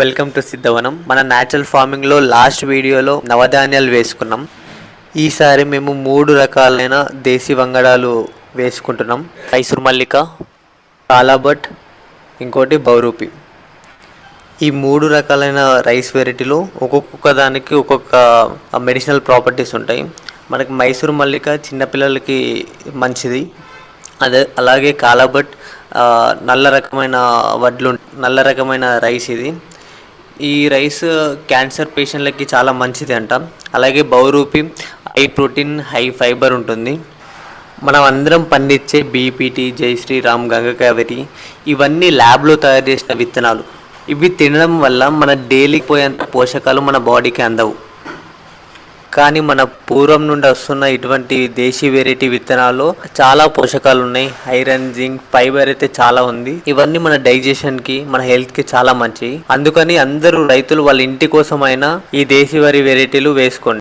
Welcome to సిద్ధవనం. మన natural ఫార్మింగ్లో last వీడియోలో నవధాన్యాలు వేసుకున్నాం. ఈసారి మేము 3 రకాలైన దేశీ వంగడాలు వేసుకుంటున్నాం. మైసూర్ మల్లిక, కాలాబట్, ఇంకోటి బౌరూపి. ఈ 3 రకాలైన రైస్ వెరైటీలో ఒక్కొక్క దానికి ఒక్కొక్క మెడిసినల్ ప్రాపర్టీస్ ఉంటాయి. మనకి మైసూర్ మల్లిక చిన్నపిల్లలకి మంచిది. అలాగే కాలాబట్ నల్ల రకమైన రైస్ ఇది. ఈ రైస్ క్యాన్సర్ పేషెంట్లకి చాలా మంచిది అంట. అలాగే బౌరూపి హై ప్రోటీన్, హై ఫైబర్ ఉంటుంది. మనం అందరం పండించే బీపీటీ, జై శ్రీరామ్, గంగకావేరి ఇవన్నీ ల్యాబ్లో తయారు చేసిన విత్తనాలు. ఇవి తినడం వల్ల మన డైలీకి పోయేంత పోషకాలు మన బాడీకి అందవు. కానీ మన పూర్వం నుండి వస్తున్న ఇటువంటి దేశీ వెరైటీ విత్తనాల్లో చాలా పోషకాలు ఉన్నాయి. ఐరన్, జింక్, ఫైబర్ అయితే చాలా ఉంది. ఇవన్నీ మన డైజెషన్కి, మన హెల్త్కి చాలా మంచివి. అందుకని అందరూ రైతులు వాళ్ళ ఇంటి కోసమైనా ఈ దేశీ వరి వెరైటీలు వేసుకోండి.